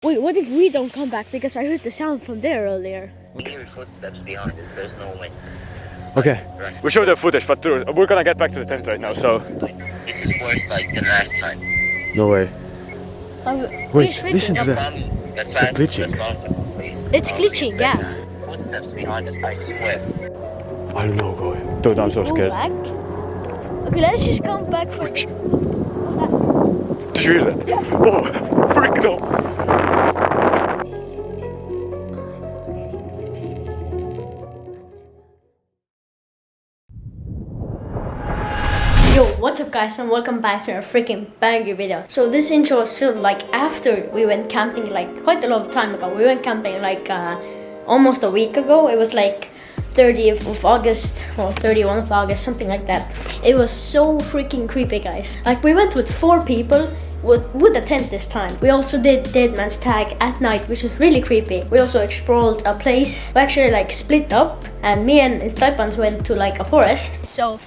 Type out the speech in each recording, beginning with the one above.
Wait, what if we don't come back because I heard the sound from there earlier? We hear footsteps behind us, there's no way. Okay, we showed the footage, but we're gonna get back to the tent right now, so... This is worse like than last time. No way. Wait, listen to that. It's glitching. It's glitching, yeah. Footsteps behind us, I swear. I don't know, going. Dude, I'm so scared. Back? Okay, let's just come back for... Did you hear that? Yeah. Oh, freak no! Yo, what's up guys and welcome back to a freaking banger video. So this intro was filmed like after we went camping like quite a long time ago. We went camping like almost a week ago. It was like 30th of August or 31st of August, something like that. It was so freaking creepy, guys. Like we went with 4 people with a tent this time. We also did Dead Man's Tag at night, which was really creepy. We also explored a place. We actually like split up and me and ItsTaipans went to like a forest. So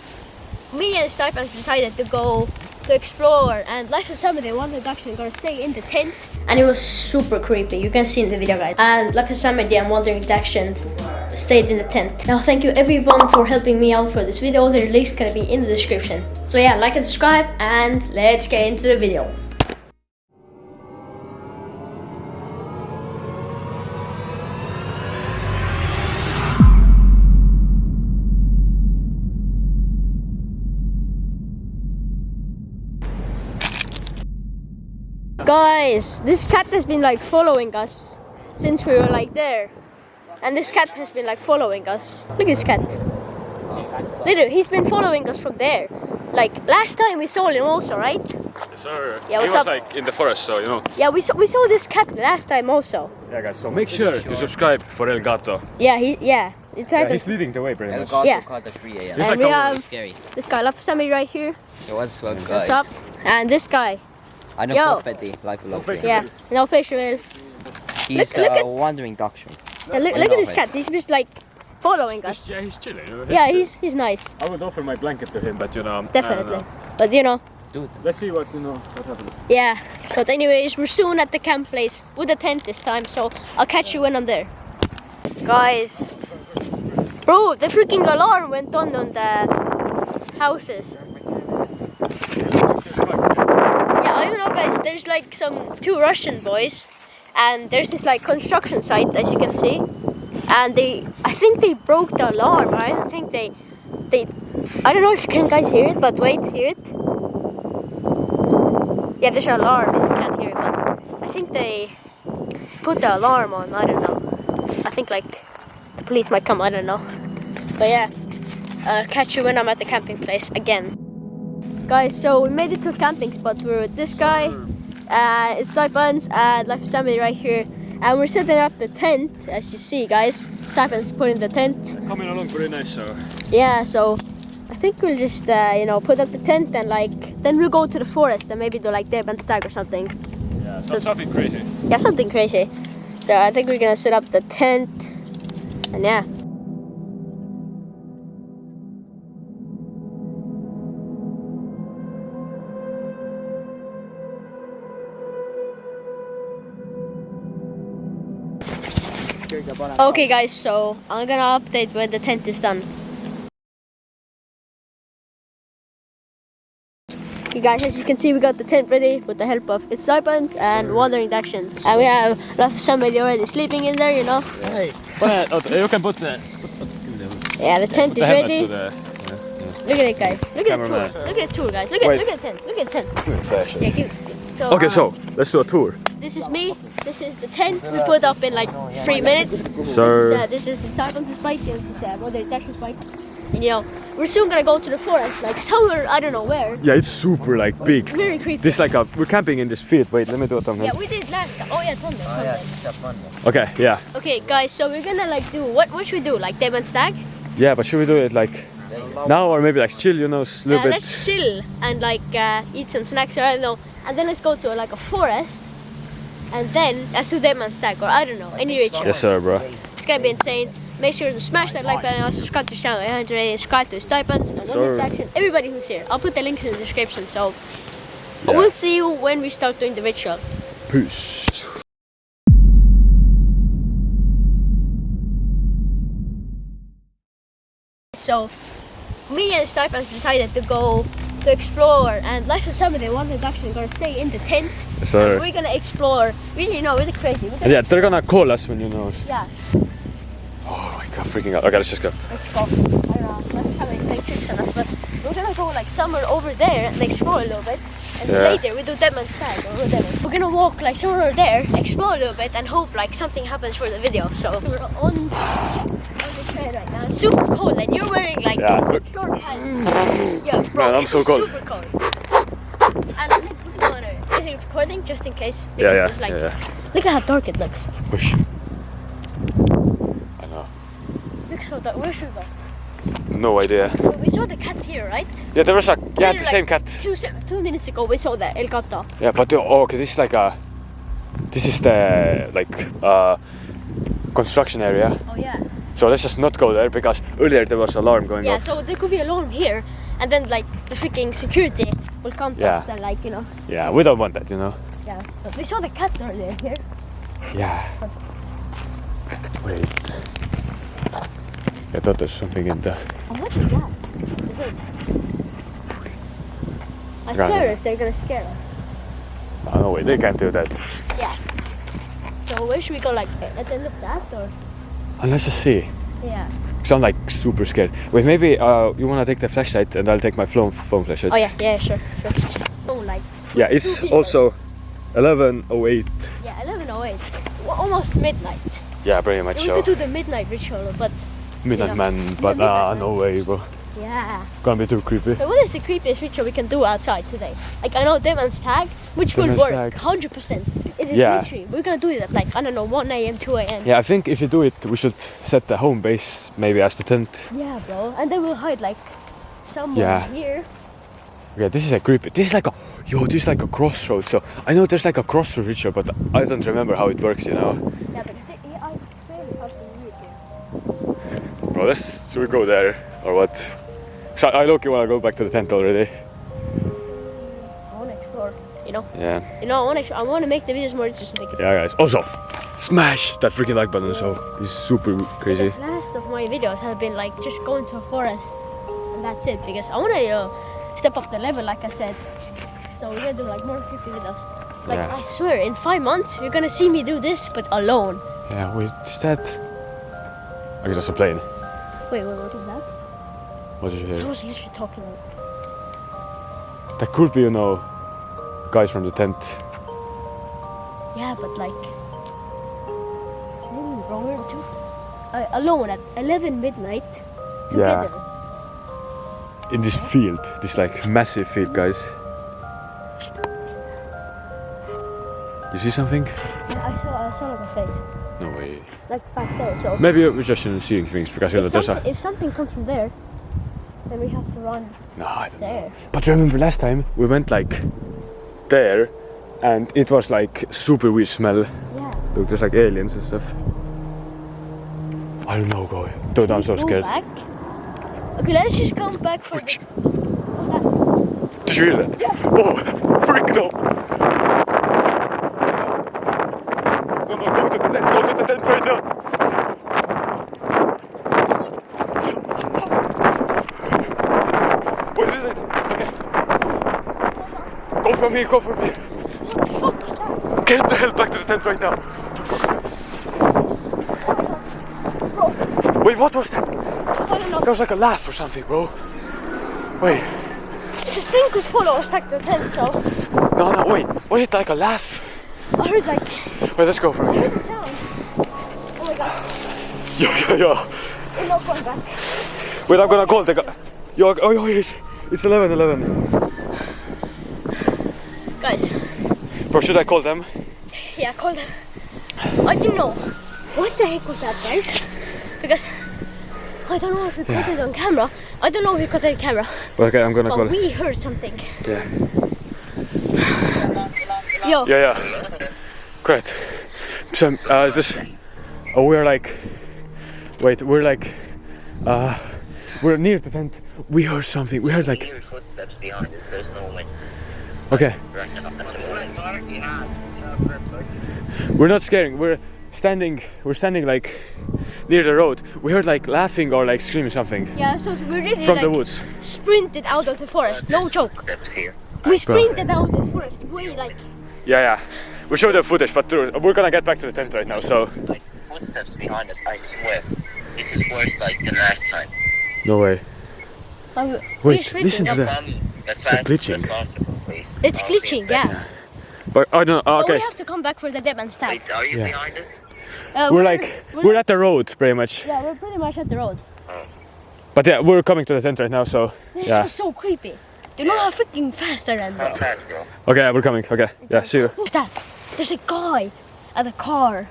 me and ItsTaipans decided to go to explore, and like somebody wanted actually gonna stay in the tent, and it was super creepy. You can see in the video, guys. And like somebody and Wandering Direction stayed in the tent. Now thank you everyone for helping me out for this video. The link's gonna be in the description. So yeah, like and subscribe, and let's get into the video. Guys, this cat has been like following us since we were like there. And this cat has been like following us. Look at this cat. Literally, he's been following us from there. Like last time we saw him also, right? Yes, sir. Yeah, he what's was up? like in the forest, so you know. Yeah, we saw this cat last time also. Yeah, guys, so make sure to subscribe for El Gato. Yeah, He's leading the way pretty El much. Gato Yeah. caught at 3 a.m. It's And like we a- have Scary. this guy, Lapasami right here. What's up, guys? What's up? And this guy. I know Yo. Petty, like a lot. facial. Yeah, no facial. He's look at- wandering doctor. Yeah, look at this cat. He's just like following us. Yeah, he's chilling. You know, Yeah, chill. he's nice. I would offer my blanket to him, but you know. I Definitely. don't know. But you know. Dude. Let's see what happens. Yeah, but anyways, we're soon at the camp place with a tent this time, so I'll catch you when I'm there. Guys, bro, the freaking alarm went on the houses. Yeah, I don't know, guys, there's like 2 Russian boys, and there's this like construction site, as you can see, and I think they broke the alarm. I don't think they I don't know if you can guys hear it, but wait, hear it? Yeah, there's an alarm, you can't hear it, but I think they put the alarm on, I don't know. I think like the police might come, I don't know. But yeah, I'll catch you when I'm at the camping place again. Guys, so we made it to a camping spot. We're with this guy, ItsTaipans, and like somebody right here. And we're setting up the tent, as you see, guys. ItsTaipans is putting the tent. Coming along pretty nice, so. Yeah, so I think we'll just, you know, put up the tent and then we'll go to the forest and maybe do like Dead Man's Tag or something. Yeah, something crazy. Yeah, something crazy. So I think we're gonna set up the tent, and yeah. Okay guys, so I'm gonna update when the tent is done. Okay guys, as you can see, we got the tent ready with the help of ItsTaipans and Wandering Direction. And we have somebody already sleeping in there, you know. Hey. You can put the... Yeah, the tent is ready. To the, Look at it, guys. Look at the tour. Cameraman. Look at the tour, guys. Look at the tent. Look at the tent. Yeah, Okay, so let's do a tour. This is me. This is the tent we put up in like 3 minutes. Sir. This is ItsTaipans' bike. This is Wandering Direction's bike. And you know, we're soon gonna go to the forest, like somewhere, I don't know where. Yeah, it's super like big. It's very creepy. This like we're camping in this field. Wait, let me do it on Yeah, we did last time. Oh yeah, Thunder. Okay, yeah. Okay, guys, so we're gonna like do, what should we do? Like Dead Man's Tag? Yeah, but should we do it like now or maybe like chill, you know, a little bit? Let's chill and like eat some snacks or I don't know. And then let's go to like a forest. And then let's do Dead Man's Tag or I don't know, any ritual. Yes, sir, bro. It's gonna be insane. Make sure to smash that like button and also subscribe to the channel. And subscribe to ItsTaipans and Sure. everybody who's here. I'll put the links in the description. So Yeah. we'll see you when we start doing the ritual. Peace. So me and ItsTaipans decided to go to explore, and last summer they wanted actually gonna stay in the tent. So We're gonna explore, really, really crazy. yeah, they're gonna call us when you know. Yeah. Oh my god, freaking out. Okay, let's just go. Let's go. I don't know, last time they played tricks on us, but we're gonna go like somewhere over there and explore a little bit. And later we do Demon's Tag or whatever. We're gonna walk like somewhere over there, explore a little bit, and hope like something happens for the video. So we're on the trail right now. It's super cold, and you're wearing like short pants. Yeah, bro, Man, I'm so cold. Super cold. And look, is it recording just in case? Because it's like, look at how dark it looks. Push. I know. Looks so dark. Where should we go? No idea. We saw the cat here, right? Yeah, there was a the Like same cat. 2 minutes ago we saw the El Gato. Yeah, but okay, this is like this is the construction area. Oh yeah. So let's just not go there because earlier there was alarm going Yeah, off. so there could be alarm here, and then like the freaking security will come to us and like, you know. Yeah, we don't want that, you know. Yeah, but we saw the cat earlier here. Yeah. Wait. I thought there's something in there. And what is that? I swear if they're gonna scare us. Oh no, wait, they can't do that. Yeah. So where should we go, like at the end of that or? And let's just see. Yeah. Because I'm like super scared. Wait, maybe you wanna take the flashlight and I'll take my phone flashlight. Oh yeah, sure. Oh, like. Yeah, it's also 11:08. Yeah, 11:08. Well, almost midnight. Yeah, pretty much We so. could do the midnight ritual, but. Midnight man, but midnight no way, bro. Yeah. Gonna be too creepy. So what is the creepiest ritual we can do outside today? Like I know Demon's Tag, which will Demon's work Tag. 100%. It is Yeah. literally, we're gonna do it at like, I don't know, 1 AM, 2 AM. Yeah, I think if you do it, we should set the home base maybe as the tent. Yeah, bro. And then we'll hide like somewhere here. Yeah, this is a creepy. This is like a this is like a crossroad. So I know there's like a crossroad ritual, but I don't remember how it works, you know. Yeah, but I fairly have to read here. Bro, should we go there or what? So I look, you wanna go back to the tent already? I wanna explore, you know. Yeah. You know, I wanna make the videos more interesting. Because Yeah, guys. Also, smash that freaking like button. So it's super crazy. the last of my videos have been like just going to a forest, and that's it. Because I wanna step up the level, like I said. So we're gonna do like more creepy videos. Like I swear, in 5 months you're gonna see me do this, but alone. Yeah. Wait, is that? I guess that's a plane. Wait, what is that? What did you hear? Someone's literally talking about. That could be, you know, guys from the tent. Yeah, but like, maybe wrong too. Alone at 11 midnight. Together. In this field, this like massive field, guys. You see something? Yeah, I saw like a face. No way. Like back there. So Maybe we're just seeing things because you know there's a. if something comes from there, then we have to run No, I don't know. there. But remember last time we went like there, and it was like super weird smell. Yeah. Look, there's like aliens and stuff. I don't know, go. Dude, I'm so Go scared. back. Okay, let's just come back for the. Did you hear that? Yeah. Oh, freaking up! No, go to the tent. Go to the tent right now. Wait. Okay. Go from here. Go from here. What the fuck is that? Get the hell back to the tent right now. Wait, what was that? I don't know. That was like a laugh or something, bro. Wait. The thing could follow us back to the tent, so No, wait. Was it like a laugh? I heard like. Wait, let's go from I here. heard the sound. Oh my god. Yeah. We're not going back. Wait, I'm gonna call the guy. Yo, it's 11:11. Guys. Bro, should I call them? Yeah, call them. I didn't know. What the heck was that, guys? Because I don't know if we caught it on camera. I don't know if we caught it on camera. Okay, I'm gonna But call. we heard something. Yeah. Yo. Yeah. Great. So, we're like. Wait, we're like. We're near the tent. We heard something. We heard like. Footsteps behind us. There's no wind. Okay. We're not scaring. We're standing like near the road, we heard like laughing or like screaming something Yeah, so we really from like the woods. sprinted out of the forest. No joke. Steps here. We sprinted out of the forest way like. Yeah. We showed the footage, but we're gonna get back to the tent right now. So. Like footsteps behind us. I swear, this is worse like the last time. No way. Wait, listen to that. Come as It's fast glitching. as possible, please. It's I'll see you glitching, in a second. yeah. But I don't know. But Okay. we have to come back for the Deadman's tag. Wait, are you Yeah. behind us? We're at the road pretty much. Yeah, we're pretty much at the road. But yeah, we're coming to the tent right now. So This yeah. was so creepy. Do you know how freaking fast I ran? Come fast, bro. Okay, we're coming. Okay. Yeah. See you. Who's that? There's a guy at the car.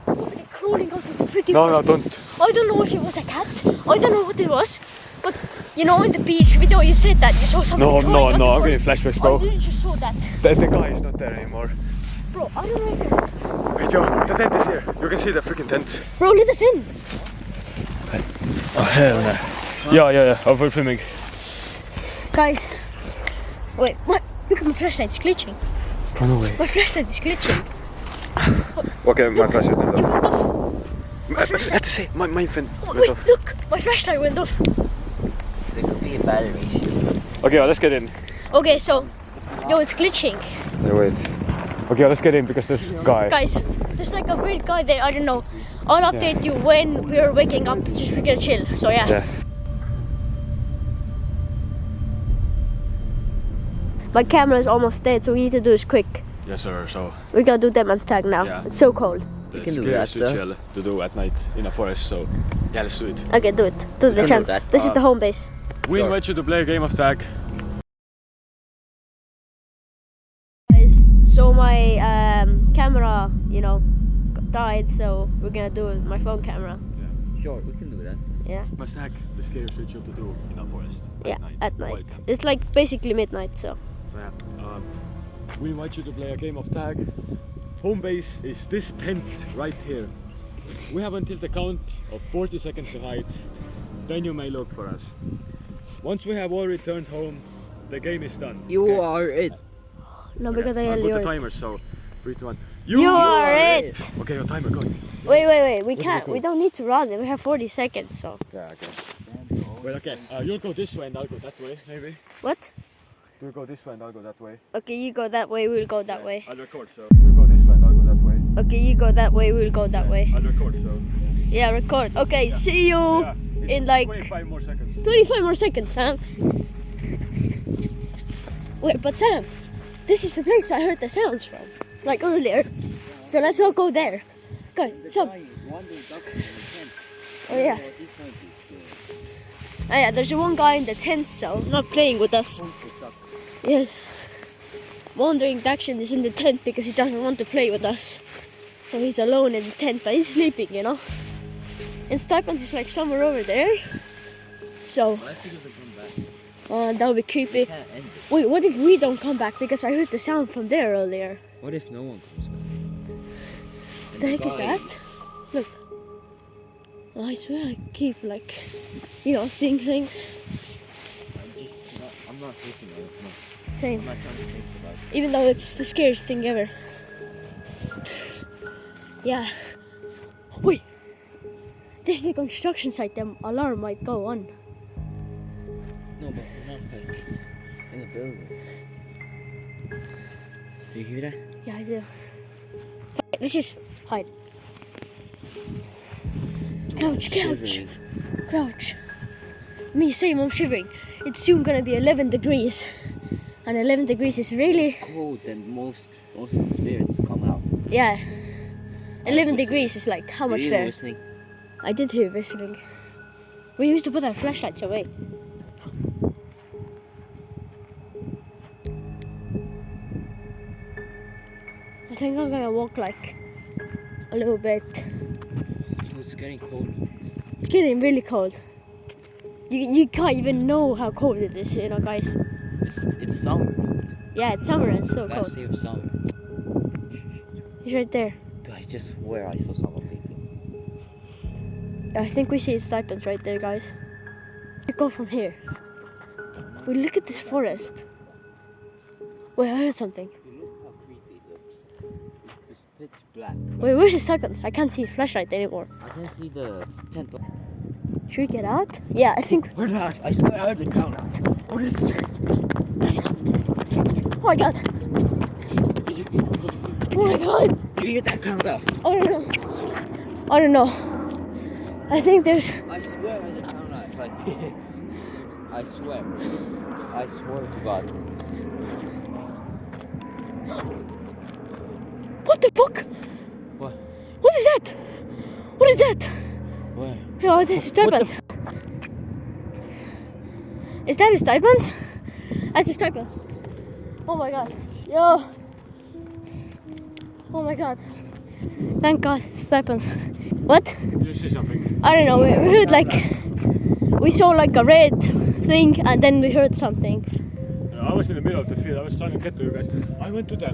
Like crawling out of the freaking. No, don't. I don't know if it was a cat. I don't know what it was. But you know, in the beach video, you said that you saw something. No. crawling out I'm the getting forest. flashbacks, bro. I didn't just saw that. The guy is not there anymore. Bro, I don't know if it. Wait, yo, the tent is here. You can see the freaking tent. Bro, let us in. Oh hell no. Yeah. We're filming. Guys. Wait, what? Look at my flashlight, it's glitching. Run away. My flashlight is glitching. Okay, my flashlight It went went off. off. Let's say my fin Oh, went wait, off. look! My flashlight went off. There could be a battery issue. Okay, let's get in. Okay, so. Yo, it's glitching. Yeah, wait. Okay, let's get in because there's a guy. Guys, there's like a weird guy there, I don't know. I'll update you when we're waking up, just we're gonna chill. So yeah. Yeah. My camera is almost dead, so we need to do this quick. Yes, sir. So We're gonna do Deadman's tag now. Yeah. It's so cold. the can do scariest that, though. chill to do at night in a forest. So yeah, let's do it. Okay, do it. Do the can chant. do that. This is the home base. We Sure. invite you to play a game of tag. Guys, so my camera, died, so we're gonna do it with my phone camera. Sure, we can do that. Yeah. Must tag the scariest ritual to do in a forest. Yeah, at night. Like, It's like basically midnight, so. so yeah, we invite you to play a game of tag. Home base is this tent right here. We have until the count of 40 seconds to hide. Then you may look for us. Once we have all returned home, the game is done. You are it. No, because I I'll yell put the you. timer, so 3, 2, 1. You are it! Okay, your timer going. Wait. We do can't. we We go? don't need to run it. We have 40 seconds, so. Yeah, okay. Wait, okay. You'll go this way and I'll go that way, maybe. What? You'll go this way and I'll go that way. Okay, you go that way, we'll go that way. I'll record, so you'll go this way and I'll go that way. Okay, you go that way, we'll go that way. I'll record, so. Yeah, record. Okay, see you Yeah, it's in like 25 more seconds. 25 more seconds, Sam. Wait, but Sam, this is the place I heard the sounds from, like earlier. So let's all go there. Go, Sam. Oh yeah. Oh yeah, there's one guy in the tent, so not playing with us. Yes. Wandering Daction is in the tent because he doesn't want to play with us. So he's alone in the tent, but he's sleeping, And ItsTaipans is like somewhere over there. So, that would be creepy. Wait, what if we don't come back? Because I heard the sound from there earlier. What if no one comes back? What the heck is that? Look. Oh, I swear I keep seeing things. I'm not thinking of it. No. Same. I'm not trying to think about it. Even though it's the scariest thing ever. Yeah. Wait. This is the construction site. The alarm might go on. No, but we're not like in the building. Do you hear that? Yeah, I do. Let's just hide. Crouch. Shivering. Crouch. Me, same, I'm shivering. It's soon gonna be 11 degrees. And 11 degrees is really... It's cold and most of the spirits come out. Yeah. 11 Whistling. degrees is like how much Did you there? whistling? I did hear whistling. We used to put our flashlights away. I think I'm gonna walk like a little bit. It's getting cold. It's getting really cold. You can't even know how cold it is, guys. It's summer, dude. Yeah, it's summer and it's so Last cold. day of summer. He's right there. Dude, I just swear I saw someone leaving. I think we see ItsTaipans right there, guys. We go from here. We look at this forest. Wait, I heard something. Look how creepy it looks. It's pitch black. Wait, where's the ItsTaipans? I can't see flashlight anymore. I can't see the tent. Should we get out? Yeah, I think. Where's that? I swear I heard the count now. What is it? Oh my god. Oh my god. Did you hear that count out? I don't know. I don't know. I think there's. I swear I heard the count out. Like, I swear. I swear to God. What the fuck? What? What is that? What is that? Where? Oh, this is ItsTaipans. Is that ItsTaipans? That's ItsTaipans. Oh my god. Yo. Oh my god. Thank God, ItsTaipans. What? Did you see something? I don't know. We heard like. We saw like a red thing and then we heard something. I was in the middle of the field. I was trying to get to you guys. I went to the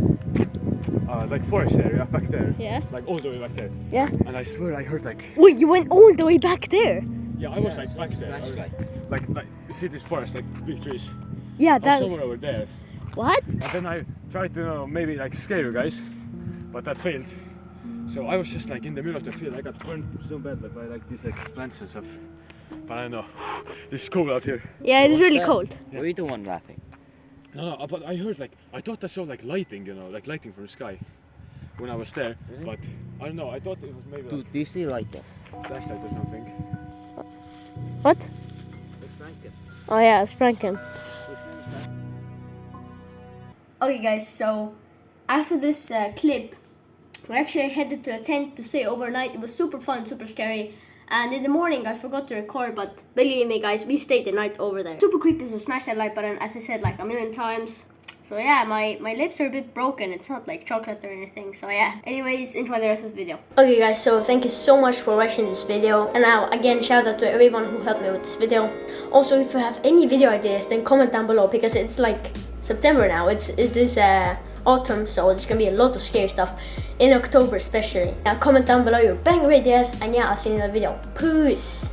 like forest area back there. Yeah. Like all the way back there. Yeah. And I swear I heard like. Wait, you went all the way back there? Yeah, I was like back there. Flashlight. Like you see this forest, like big trees. Yeah, I was that. somewhere over there. What? And then I tried to maybe like scare you guys, but that failed. So I was just like in the middle of the field. I got burned so bad like by like these like plants and stuff. But I don't know. This is cold out here. Yeah, it is really that? cold. Were you the one laughing? No, but I heard like I thought I saw like lighting, like lighting from the sky when I was there. Really? But I don't know. I thought it was maybe Dude, do you see like that? like flashlight or something. What? It's Franken. Oh yeah, it's Franken. Okay guys, so after this clip, we actually headed to a tent to stay overnight. It was super fun, super scary. And in the morning I forgot to record, but believe me guys, we stayed the night over there. Super creepy, so smash that like button, as I said like a million times. So yeah, my lips are a bit broken. It's not like chocolate or anything, so yeah. Anyways, enjoy the rest of the video. Okay guys, so thank you so much for watching this video. And now again, shout out to everyone who helped me with this video. Also, if you have any video ideas, then comment down below, because it's like September now. It is autumn, so there's gonna be a lot of scary stuff in October especially. Now comment down below your banger ideas, and yeah, I'll see you in the video. Peace!